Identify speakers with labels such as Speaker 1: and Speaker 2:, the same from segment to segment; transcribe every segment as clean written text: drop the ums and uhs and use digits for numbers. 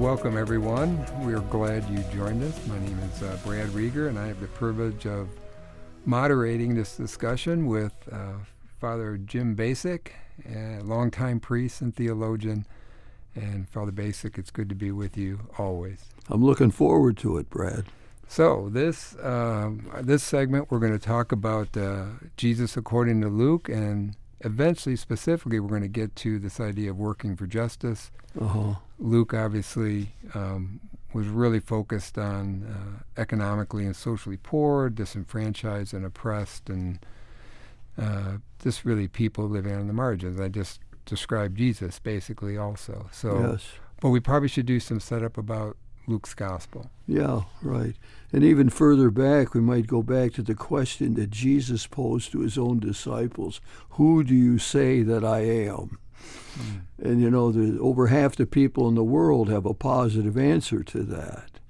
Speaker 1: welcome everyone. We're glad you joined us. My name is Brad Rieger, and I have the privilege of moderating this discussion with Father Jim Basic, a longtime priest and theologian. And Father Basic, it's good to be with you always.
Speaker 2: I'm looking forward to it, Brad.
Speaker 1: So this segment, we're going to talk about Jesus according to Luke, and eventually, specifically, we're going to get to this idea of working for justice. Luke obviously was really focused on economically and socially poor, disenfranchised and oppressed, and just really people living on the margins. I just described Jesus basically also. So,
Speaker 2: yes.
Speaker 1: But we probably should do some setup about Luke's gospel.
Speaker 2: Yeah, right. And even further back, we might go back to the question that Jesus posed to his own disciples: who do you say that I am? And you know, over half the people in the world have a positive answer to that.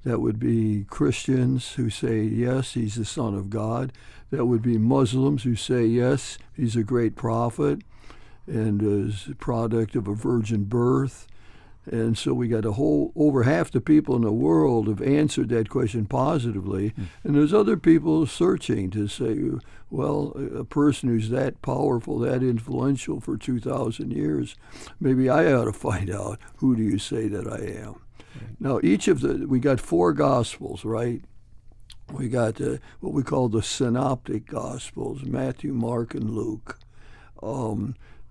Speaker 2: That would be Christians who say, yes, he's the Son of God. That would be Muslims who say, yes, he's a great prophet and is a product of a virgin birth. And so we got over half the people in the world have answered that question positively. And there's other people searching to say, well, a person who's that powerful, that influential for 2,000 years, maybe I ought to find out, who do you say that I am? Now, we got four Gospels, right? We got what we call the Synoptic Gospels, Matthew, Mark, and Luke.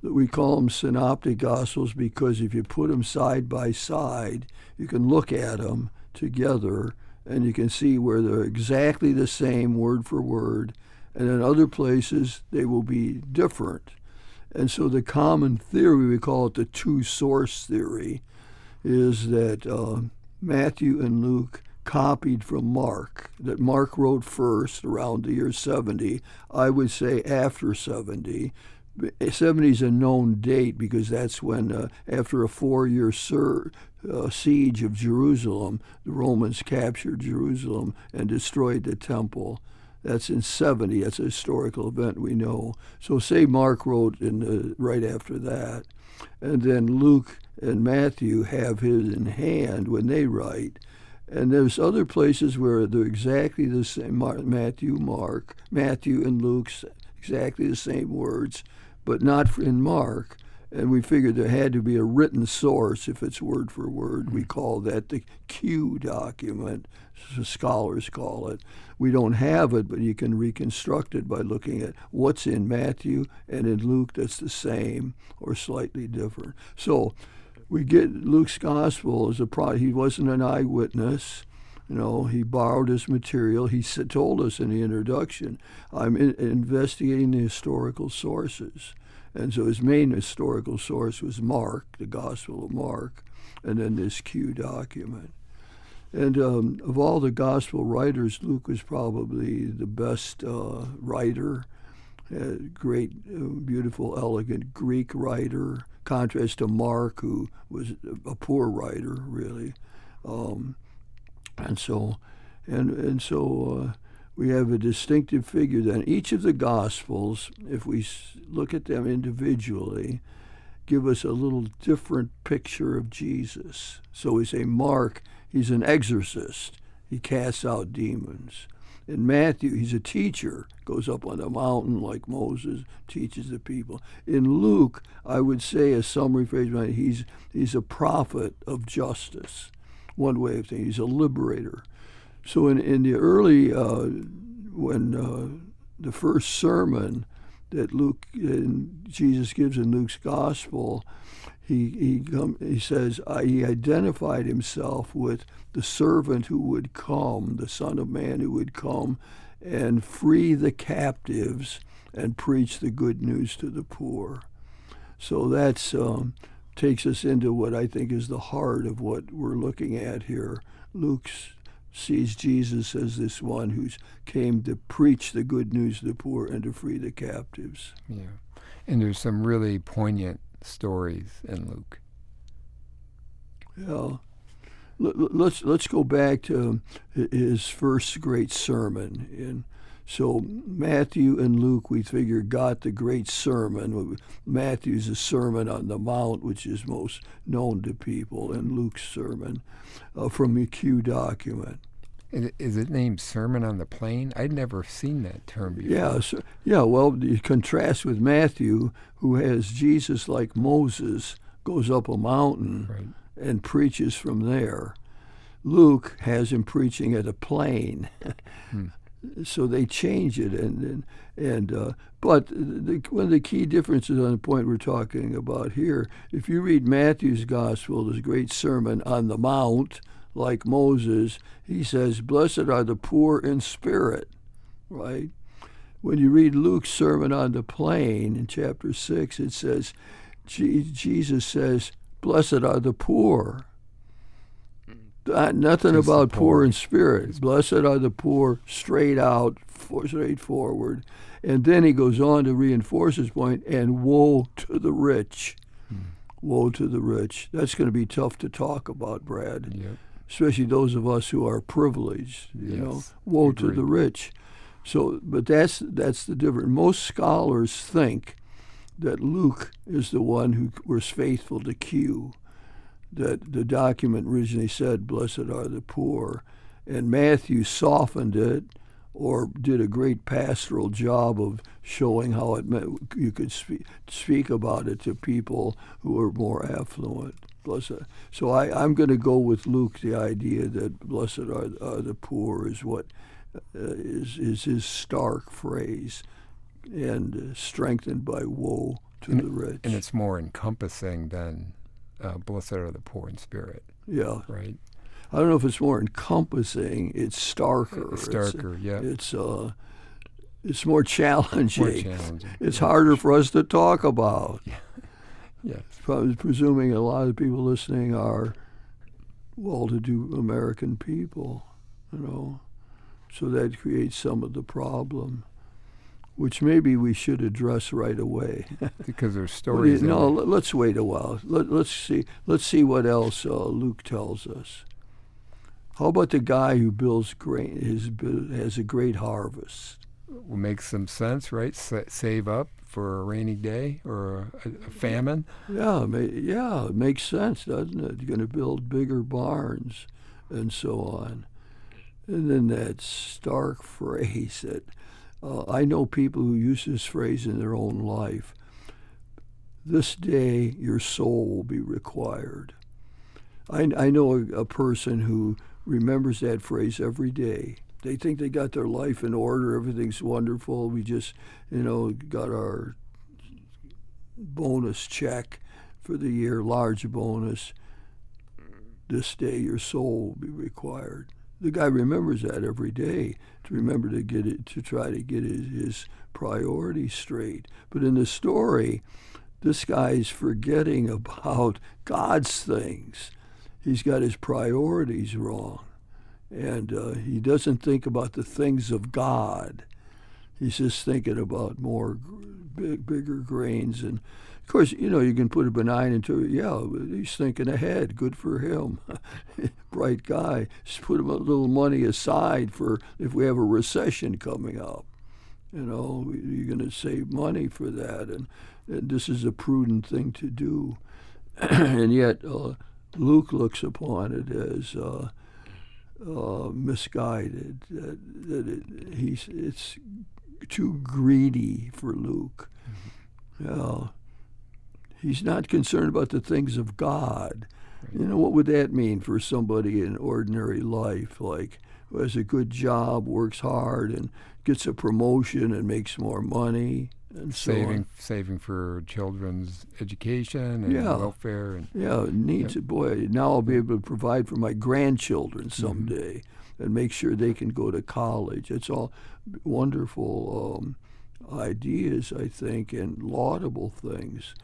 Speaker 2: We call them Synoptic Gospels because if you put them side by side, you can look at them together and you can see where they're exactly the same word for word, and in other places they will be different. And so the common theory, we call it the two-source theory, is that Matthew and Luke copied from Mark, that Mark wrote first around the year 70, I would say after 70. 70 is a known date because that's when, after a 4-year siege of Jerusalem, the Romans captured Jerusalem and destroyed the temple. That's in 70. That's a historical event we know. So say Mark wrote right after that, and then Luke and Matthew have his in hand when they write. And there's other places where they're exactly the same, Matthew and Luke's exactly the same words, but not in Mark. And we figured there had to be a written source if it's word for word. We call that the Q document, so scholars call it. We don't have it, but you can reconstruct it by looking at what's in Matthew and in Luke that's the same or slightly different. So we get Luke's gospel as he wasn't an eyewitness. You know, he borrowed his material. He told us in the introduction, I'm investigating the historical sources. And so his main historical source was Mark, the Gospel of Mark, and then this Q document. And of all the gospel writers, Luke was probably the best writer, great, beautiful, elegant Greek writer, contrast to Mark, who was a poor writer, really. And so we have a distinctive figure then. Each of the Gospels, if we look at them individually, give us a little different picture of Jesus. So we say Mark, he's an exorcist. He casts out demons. In Matthew, he's a teacher, goes up on a mountain like Moses, teaches the people. In Luke, I would say a summary phrase, he's a prophet of justice. One way of thinking, he's a liberator. So in the early, when the first sermon that Jesus gives in Luke's gospel, he says he identified himself with the servant who would come, the Son of Man who would come and free the captives and preach the good news to the poor. So that's takes us into what I think is the heart of what we're looking at here. Luke sees Jesus as this one who came to preach the good news to the poor and to free the captives.
Speaker 1: Yeah, and there's some really poignant stories in Luke.
Speaker 2: Yeah. Let's go back to his first great sermon in So Matthew and Luke, we figure, got the great sermon. Matthew's a Sermon on the Mount, which is most known to people, and Luke's sermon from the Q document.
Speaker 1: Is it named Sermon on the Plain? I'd never seen that term before.
Speaker 2: Yeah. Well, you contrast with Matthew, who has Jesus like Moses, goes up a mountain and preaches from there. Luke has him preaching at a plain. So they change it, but one of the key differences on the point we're talking about here, if you read Matthew's gospel, this great Sermon on the Mount, like Moses, he says, "Blessed are the poor in spirit," right? When you read Luke's Sermon on the Plain in chapter 6, it says, Jesus says, "Blessed are the poor." Nothing just about poor in spirit. Blessed are the poor, straightforward. And then he goes on to reinforce his point, and woe to the rich. Woe to the rich. That's going to be tough to talk about, Brad.
Speaker 1: Yep.
Speaker 2: Especially those of us who are privileged, you know. Woe to the rich. So, but that's the difference. Most scholars think that Luke is the one who was faithful to Q. That the document originally said, "Blessed are the poor," and Matthew softened it or did a great pastoral job of showing how it meant you could speak about it to people who are more affluent. Blessed. So I'm going to go with Luke, the idea that "blessed are the poor" is what is his stark phrase, and strengthened by "woe to the rich."
Speaker 1: And it's more encompassing than "blessed are the poor in spirit."
Speaker 2: Yeah.
Speaker 1: Right.
Speaker 2: I don't know if it's more encompassing. It's starker. It's more challenging. It's harder for us to talk about.
Speaker 1: Yes.
Speaker 2: Presuming a lot of people listening are well-to-do American people, you know. So that creates some of the problem, which maybe we should address right away.
Speaker 1: Because there's stories.
Speaker 2: Let's wait a while. Let's see what else Luke tells us. How about the guy who builds grain? Has a great harvest.
Speaker 1: Will make some sense, right? Save up for a rainy day or a famine.
Speaker 2: Yeah, it makes sense, doesn't it? You're going to build bigger barns and so on. And then that stark phrase that I know people who use this phrase in their own life. This day your soul will be required. I know a person who remembers that phrase every day. They think they got their life in order, everything's wonderful. We just, got our bonus check for the year, large bonus. This day your soul will be required. The guy remembers that every day to try to get his priorities straight. But in the story, this guy's forgetting about God's things. He's got his priorities wrong. And he doesn't think about the things of God. He's just thinking about bigger grains. And, of course, you can put a benign into it. Yeah, he's thinking ahead. Good for him. Bright guy. Just put him a little money aside for if we have a recession coming up. You're going to save money for that. And this is a prudent thing to do. And yet Luke looks upon it as misguided. It's too greedy for Luke. He's not concerned about the things of God. Right. What would that mean for somebody in ordinary life, like who has a good job, works hard, and gets a promotion and makes more money, and
Speaker 1: saving for children's education and welfare, and
Speaker 2: needs it. Boy, now I'll be able to provide for my grandchildren someday, and make sure they can go to college. It's all wonderful ideas, I think, and laudable things.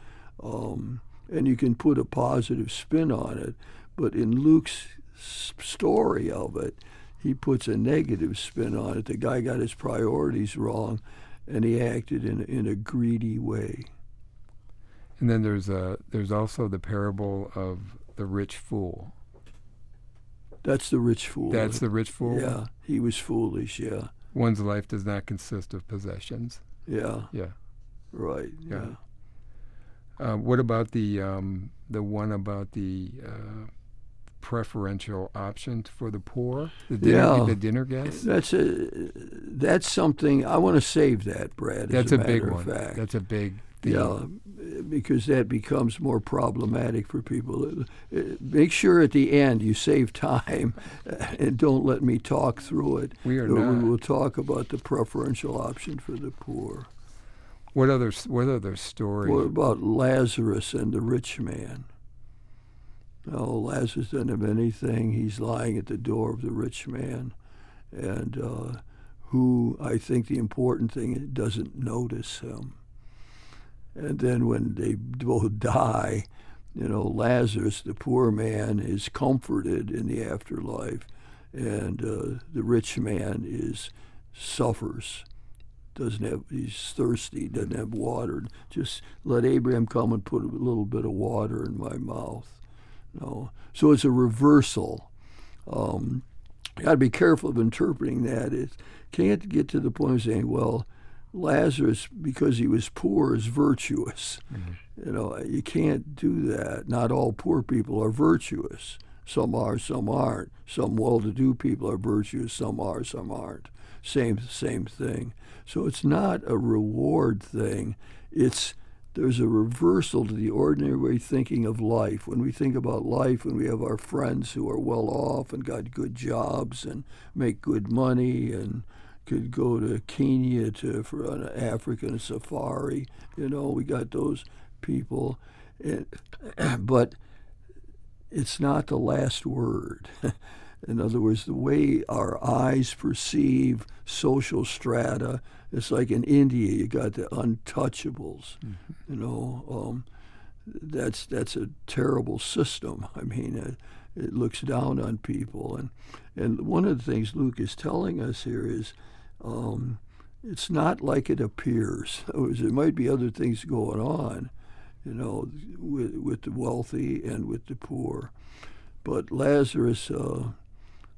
Speaker 2: And you can put a positive spin on it, but in Luke's story of it, he puts a negative spin on it. The guy got his priorities wrong, and he acted in a greedy way.
Speaker 1: And then there's also the parable of the rich fool.
Speaker 2: That's the rich fool.
Speaker 1: That's the rich fool?
Speaker 2: Yeah, he was foolish, yeah.
Speaker 1: One's life does not consist of possessions.
Speaker 2: Yeah.
Speaker 1: Yeah.
Speaker 2: Right. Yeah.
Speaker 1: What about the one about the preferential option for the poor? The dinner guests?
Speaker 2: That's something, I want to save that, Brad,
Speaker 1: That's
Speaker 2: as a
Speaker 1: big
Speaker 2: matter
Speaker 1: one.
Speaker 2: of fact.
Speaker 1: That's a big theme.
Speaker 2: Yeah, because that becomes more problematic for people. Make sure at the end you save time and don't let me talk through it.
Speaker 1: We are not.
Speaker 2: We will talk about the preferential option for the poor.
Speaker 1: What other stories?
Speaker 2: What about Lazarus and the rich man? No, Lazarus doesn't have anything. He's lying at the door of the rich man, and who, I think the important thing, is doesn't notice him. And then when they both die, Lazarus, the poor man, is comforted in the afterlife, and the rich man suffers. He's thirsty, doesn't have water. Just let Abraham come and put a little bit of water in my mouth. So it's a reversal. You got to be careful of interpreting that. It can't get to the point of saying, well, Lazarus, because he was poor, is virtuous. Mm-hmm. You can't do that. Not all poor people are virtuous. Some are, some aren't. Some well-to-do people are virtuous. Some are, some aren't. Same thing. So it's not a reward thing. There's a reversal to the ordinary way thinking of life. When we think about life, when we have our friends who are well off and got good jobs and make good money and could go to Kenya for an African safari, we got those people. But it's not the last word. In other words, the way our eyes perceive social strata, it's like in India, you got the untouchables. Mm-hmm. That's a terrible system. I mean, it looks down on people. And one of the things Luke is telling us here is it's not like it appears. There might be other things going on, with the wealthy and with the poor. But Lazarus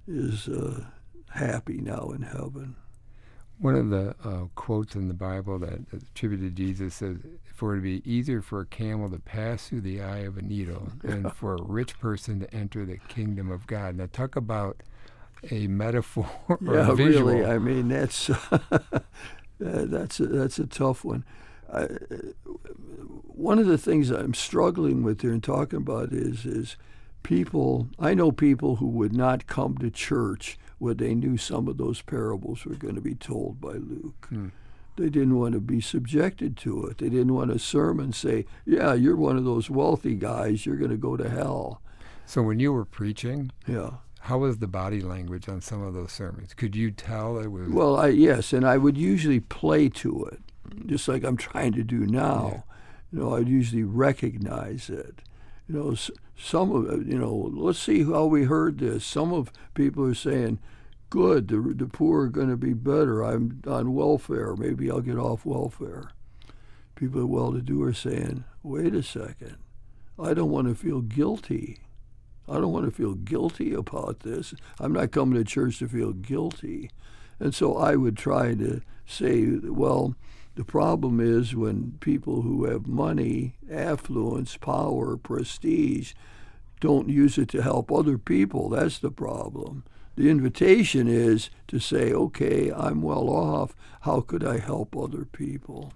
Speaker 2: is happy now in heaven.
Speaker 1: One of the quotes in the Bible that is attributed to Jesus says, "For it to be easier for a camel to pass through the eye of a needle than for a rich person to enter the kingdom of God." Now, talk about a metaphor or a visual.
Speaker 2: Really. I mean, that's a tough one. One of the things I'm struggling with here and talking about is people. I know people who would not come to church when they knew some of those parables were going to be told by Luke. They didn't want to be subjected to it. They didn't want a sermon say, "Yeah, you're one of those wealthy guys. You're going to go to hell."
Speaker 1: So when you were preaching,
Speaker 2: yeah,
Speaker 1: how was the body language on some of those sermons? Could you tell it was?
Speaker 2: Well, yes, and I would usually play to it, just like I'm trying to do now. Yeah. I'd usually recognize it. Some of it, let's see how we heard this. Some of people are saying, good, the poor are going to be better. I'm on welfare. Maybe I'll get off welfare. People who are well-to-do are saying, wait a second. I don't want to feel guilty. I don't want to feel guilty about this. I'm not coming to church to feel guilty. And so I would try to say, well, the problem is when people who have money, affluence, power, prestige, don't use it to help other people. That's the problem. The invitation is to say, okay, I'm well off. How could I help other people?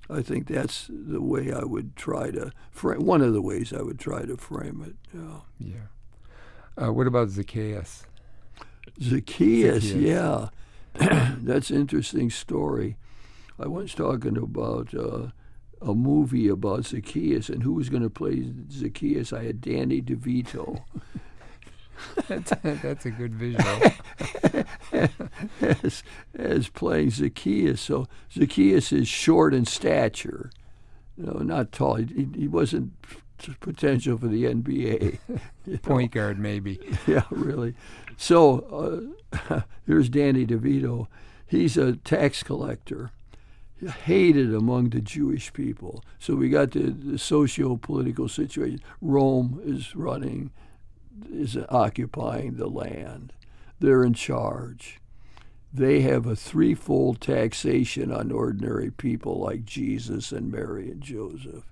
Speaker 2: I think that's the way I would try to frame. One of the ways I would try to frame it.
Speaker 1: Yeah. What about Zacchaeus?
Speaker 2: Zacchaeus, yeah. That's an interesting story. I was talking about a movie about Zacchaeus, and who was going to play Zacchaeus? I had Danny DeVito.
Speaker 1: That's a good visual.
Speaker 2: as playing Zacchaeus. So Zacchaeus is short in stature, not tall. He wasn't potential for the NBA.
Speaker 1: Point guard, maybe.
Speaker 2: Yeah, really. So here's Danny DeVito. He's a tax collector, hated among the Jewish people. So we got the socio-political situation. Rome is occupying the land. They're in charge. they have a threefold taxation on ordinary people like Jesus and Mary and Joseph.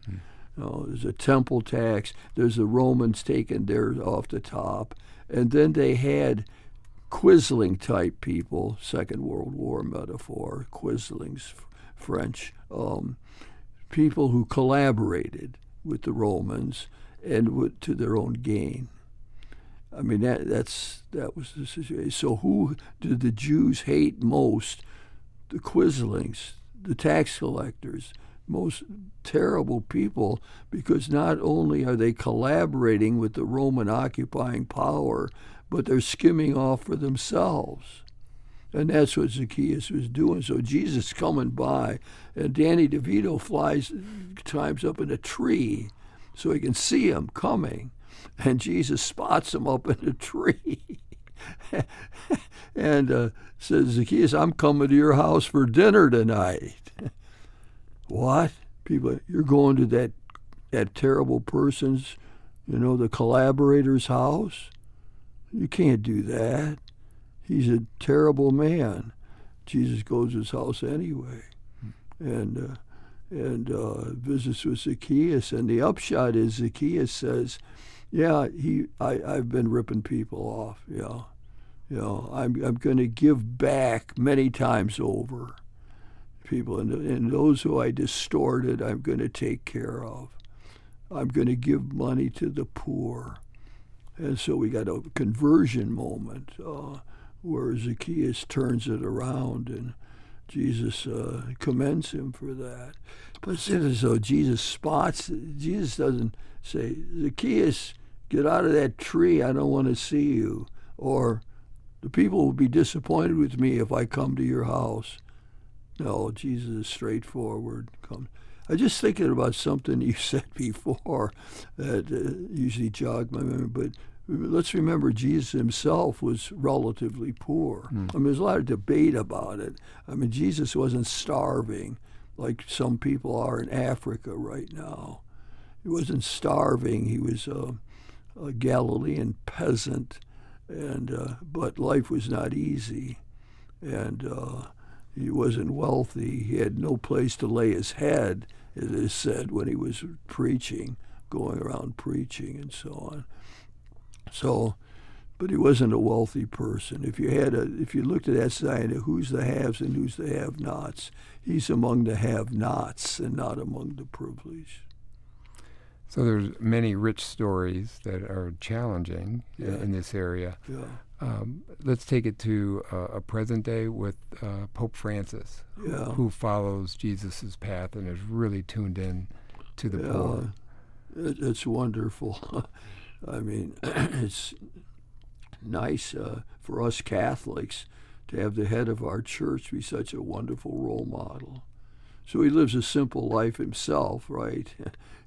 Speaker 2: There's a temple tax. There's the Romans taking theirs off the top. And then they had Quisling type people, Second World War metaphor, Quislings, French, people who collaborated with the Romans and to their own gain. I mean, that was the situation. So who did the Jews hate most? The Quislings, the tax collectors, most terrible people, because not only are they collaborating with the Roman occupying power, but they're skimming off for themselves. And that's what Zacchaeus was doing. So Jesus coming by, and Danny DeVito climbs up in a tree so he can see him coming. And Jesus spots him up in a tree and says, Zacchaeus, I'm coming to your house for dinner tonight. What? People, you're going to that terrible person's, the collaborator's house? You can't do that. He's a terrible man. Jesus goes to his house anyway and visits with Zacchaeus. And the upshot is Zacchaeus says, yeah, I've been ripping people off. I'm going to give back many times over. People, and those who I distorted, I'm going to take care of. I'm going to give money to the poor. And so we got a conversion moment where Zacchaeus turns it around, and Jesus commends him for that. But it's as though Jesus doesn't say, Zacchaeus, get out of that tree, I don't want to see you. Or the people will be disappointed with me if I come to your house. No, Jesus is straightforward. I'm just thinking about something you said before that usually jogged my memory, but let's remember Jesus himself was relatively poor. I mean, there's a lot of debate about it. I mean, Jesus wasn't starving like some people are in Africa right now. He wasn't starving. He was a Galilean peasant, but life was not easy, and he wasn't wealthy. He had no place to lay his head, it is said, when he was preaching, going around preaching and so on. So, but he wasn't a wealthy person. If you looked at that sign of who's the haves and who's the have-nots, he's among the have-nots and not among the privileged.
Speaker 1: So there's many rich stories that are challenging in this area.
Speaker 2: Yeah.
Speaker 1: Let's take it to a present day with Pope Francis, who follows Jesus' path and is really tuned in to the poor.
Speaker 2: It's wonderful. I mean, it's nice for us Catholics to have the head of our church be such a wonderful role model. So he lives a simple life himself, right?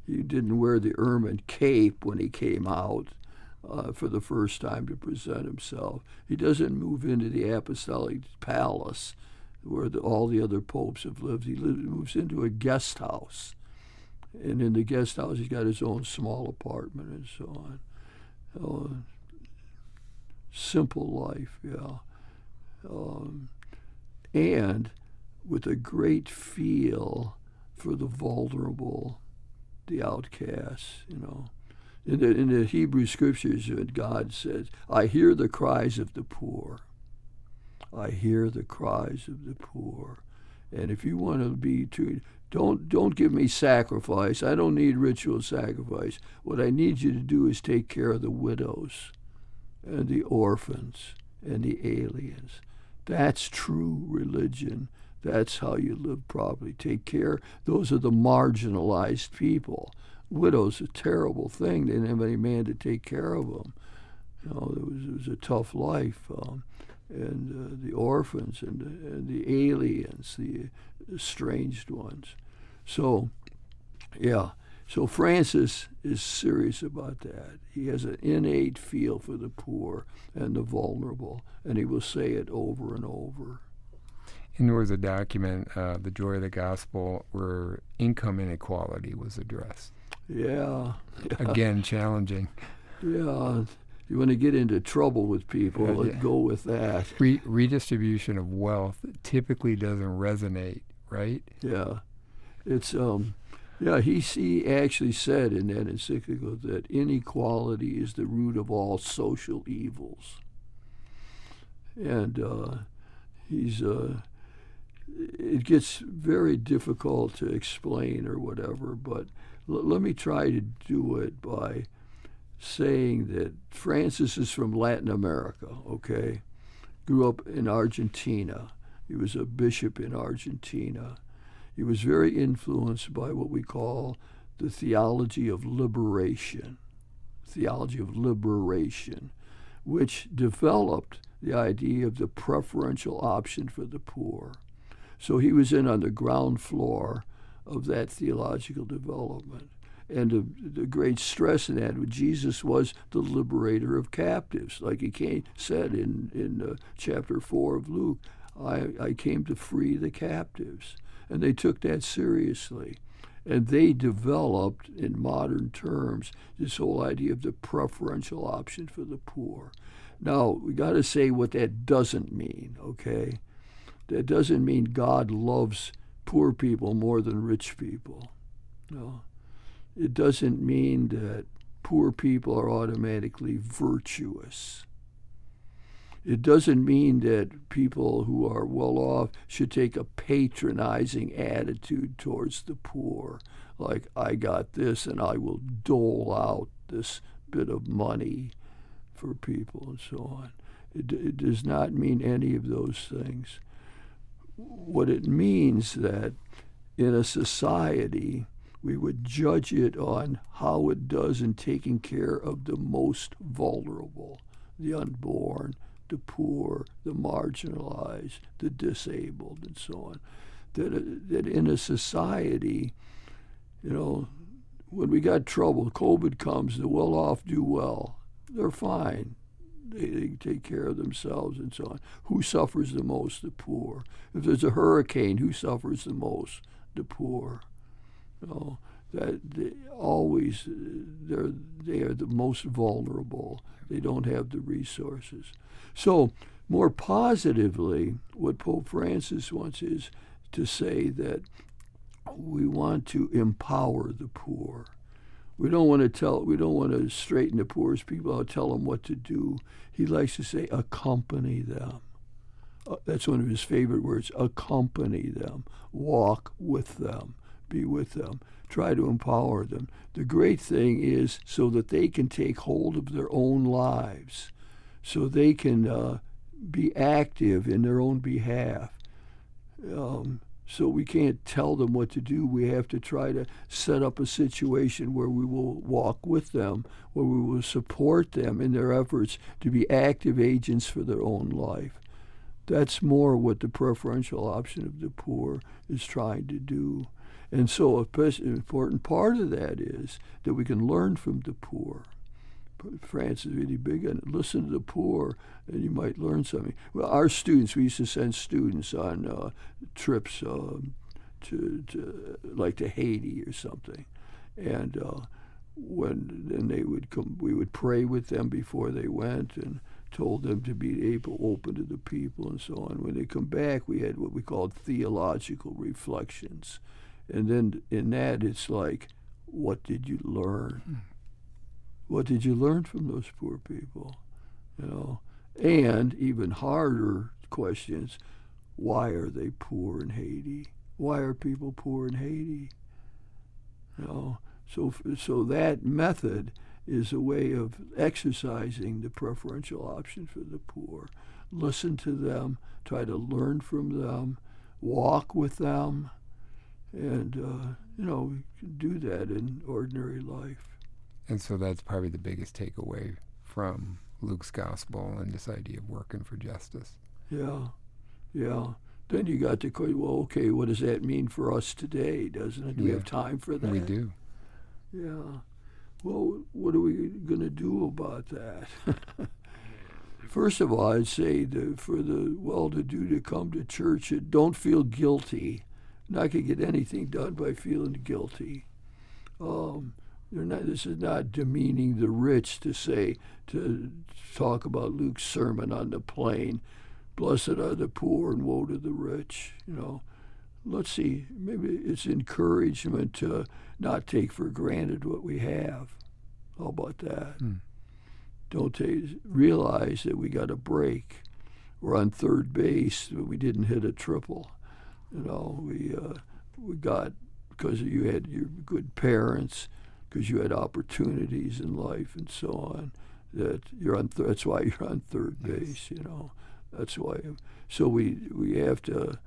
Speaker 2: He didn't wear the ermine cape when he came out for the first time to present himself. He doesn't move into the apostolic palace where all the other popes have lived. He moves into a guest house. And in the guest house, he's got his own small apartment and so on. Simple life, yeah. And with a great feel for the vulnerable, the outcasts, In the Hebrew Scriptures, God says, I hear the cries of the poor. I hear the cries of the poor. And if you want to be true, don't give me sacrifice. I don't need ritual sacrifice. What I need you to do is take care of the widows and the orphans and the aliens. That's true religion. That's how you live properly. Take care. Those are the marginalized people. Widows, a terrible thing. They didn't have any man to take care of them. It was a tough life. And the orphans and the aliens, the estranged ones. So, So Francis is serious about that. He has an innate feel for the poor and the vulnerable, and he will say it over and over.
Speaker 1: And there was a document, The Joy of the Gospel, where income inequality was addressed.
Speaker 2: Yeah.
Speaker 1: Again, challenging.
Speaker 2: Yeah. you want to get into trouble with people,
Speaker 1: Yeah,
Speaker 2: let's go with that.
Speaker 1: Redistribution of wealth typically doesn't resonate, right?
Speaker 2: Yeah. It's he actually said in that encyclical that inequality is the root of all social evils. And it gets very difficult to explain or whatever, but let me try to do it by saying that Francis is from Latin America, okay? Grew up in Argentina. He was a bishop in Argentina. He was very influenced by what we call the theology of liberation, which developed the idea of the preferential option for the poor. So he was in on the ground floor of that theological development. And the great stress in that, Jesus was the liberator of captives. Like he said in chapter 4 of Luke, I came to free the captives. And they took that seriously. And they developed, in modern terms, this whole idea of the preferential option for the poor. Now, we got to say what that doesn't mean, okay? That doesn't mean God loves poor people more than rich people. No. It doesn't mean that poor people are automatically virtuous. It doesn't mean that people who are well off should take a patronizing attitude towards the poor, like I got this and I will dole out this bit of money for people and so on. It does not mean any of those things. What it means that in a society we would judge it on how it does in taking care of the most vulnerable, the unborn, the poor, the marginalized, the disabled, and so on. That in a society, when we got trouble, COVID comes, the well-off do well. They're fine. They take care of themselves and so on. Who suffers the most? The poor. If there's a hurricane, who suffers the most? The poor. That they are the most vulnerable. They don't have the resources. So more positively, what Pope Francis wants is to say that we want to empower the poor. We don't want to straighten the poorest people out, tell them what to do. He likes to say, accompany them. That's one of his favorite words, accompany them. Walk with them. Be with them. Try to empower them. The great thing is so that they can take hold of their own lives, so they can be active in their own behalf. So we can't tell them what to do. We have to try to set up a situation where we will walk with them, where we will support them in their efforts to be active agents for their own life. That's more what the preferential option of the poor is trying to do. And so an important part of that is that we can learn from the poor. France is really big on it. Listen to the poor, and you might learn something. Well, our students, we used to send students on trips to Haiti or something, and then they would come, we would pray with them before they went and told them to be open to the people and so on. When they come back, we had what we called theological reflections, and then in that it's like, what did you learn? What did you learn from those poor people? And even harder questions, why are they poor in Haiti? Why are people poor in Haiti? So that method is a way of exercising the preferential option for the poor. Listen to them, try to learn from them, walk with them, and we can do that in ordinary life.
Speaker 1: And so that's probably the biggest takeaway from Luke's gospel and this idea of working for justice.
Speaker 2: Yeah. Then you got the question, well, okay, what does that mean for us today, doesn't it? Do we have time for that?
Speaker 1: We do.
Speaker 2: Yeah. Well, what are we going to do about that? First of all, I'd say for the well-to-do to come to church, don't feel guilty. Not going to get anything done by feeling guilty. This is not demeaning the rich to talk about Luke's sermon on the plain. Blessed are the poor and woe to the rich. Let's see. Maybe it's encouragement to not take for granted what we have. How about that? Don't realize that we got a break. We're on third base, but we didn't hit a triple. We got, because you had your good parents, because you had opportunities in life and so on, that you're on. That's why you're on third base. That's why. So we have to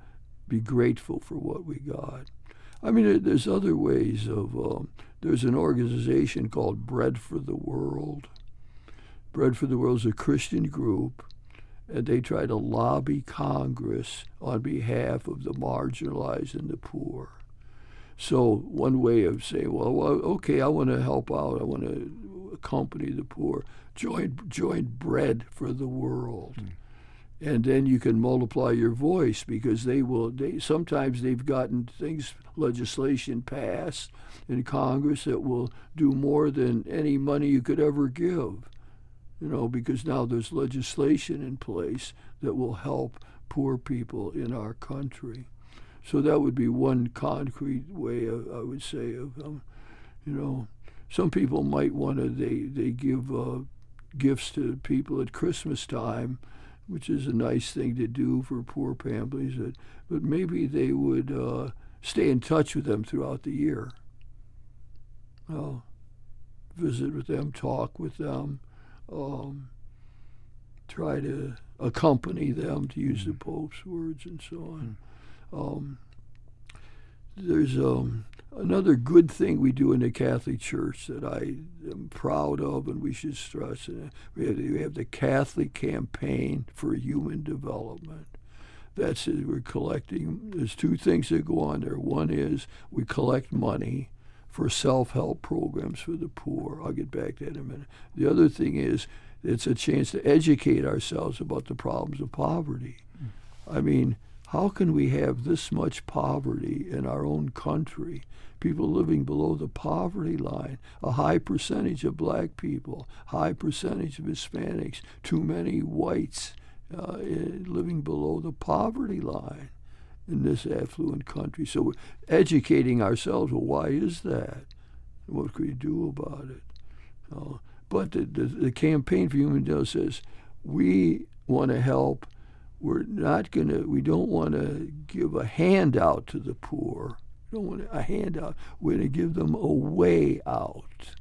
Speaker 2: be grateful for what we got. I mean, there's other ways of. There's an organization called Bread for the World. Bread for the World is a Christian group, and they try to lobby Congress on behalf of the marginalized and the poor. So one way of saying, well, okay, I want to help out. I want to accompany the poor. Join Bread for the World. And then you can multiply your voice, because sometimes they've gotten legislation passed in Congress that will do more than any money you could ever give. Because now there's legislation in place that will help poor people in our country. So that would be one concrete way, I would say, of, some people might want to, they give gifts to people at Christmas time, which is a nice thing to do for poor families, but maybe they would stay in touch with them throughout the year. Visit with them, talk with them, try to accompany them, to use the Pope's words, and so on. There's another good thing we do in the Catholic Church that I am proud of, and we should stress. We have the Catholic Campaign for Human Development. That's it. We're collecting. There's two things that go on there. One is we collect money for self-help programs for the poor. I'll get back to that in a minute. The other thing is it's a chance to educate ourselves about the problems of poverty. I mean, how can we have this much poverty in our own country? People living below the poverty line, a high percentage of black people, high percentage of Hispanics, too many whites living below the poverty line in this affluent country. So we're educating ourselves, well, why is that? What can we do about it? But the Campaign for Human Development says we want to help. We don't want to give a handout to the poor. We don't want a handout. We're going to give them a way out.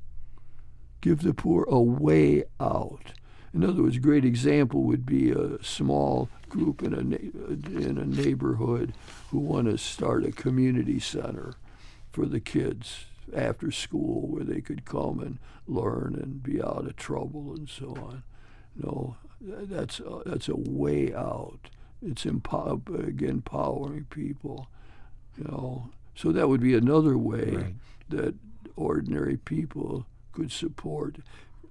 Speaker 2: Give the poor a way out. In other words, a great example would be a small group in a neighborhood who want to start a community center for the kids after school, where they could come and learn and be out of trouble and so on. That's a way out. It's empowering people. So that would be another way that ordinary people could support.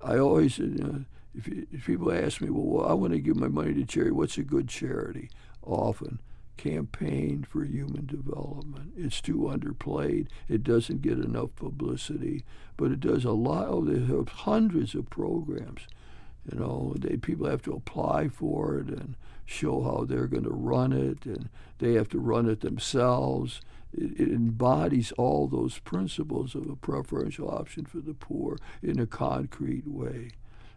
Speaker 2: I always, if people ask me, well, I want to give my money to charity, what's a good charity? Often, Campaign for Human Development. It's too underplayed. It doesn't get enough publicity, but it does a lot. They have hundreds of programs. People have to apply for it and show how they're going to run it, and they have to run it themselves. It embodies all those principles of a preferential option for the poor in a concrete way,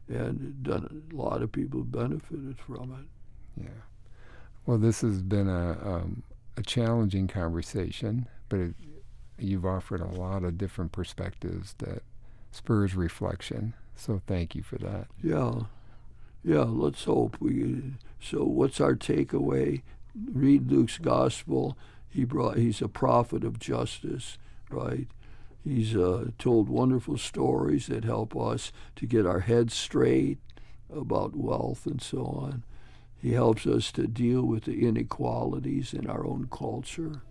Speaker 2: and a lot of people benefited from it.
Speaker 1: Yeah. Well, this has been a challenging conversation, but you've offered a lot of different perspectives that spurs reflection. So thank you for that.
Speaker 2: Yeah, let's hope. So what's our takeaway? Read Luke's gospel. He's a prophet of justice, right? He's told wonderful stories that help us to get our heads straight about wealth and so on. He helps us to deal with the inequalities in our own culture,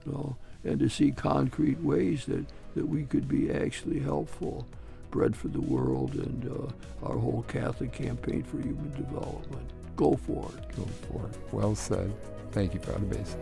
Speaker 2: and to see concrete ways that we could be actually helpful. Bread for the World and our whole Catholic Campaign for Human Development. Go for it.
Speaker 1: Go for it. Well said. Thank you, Father Basin.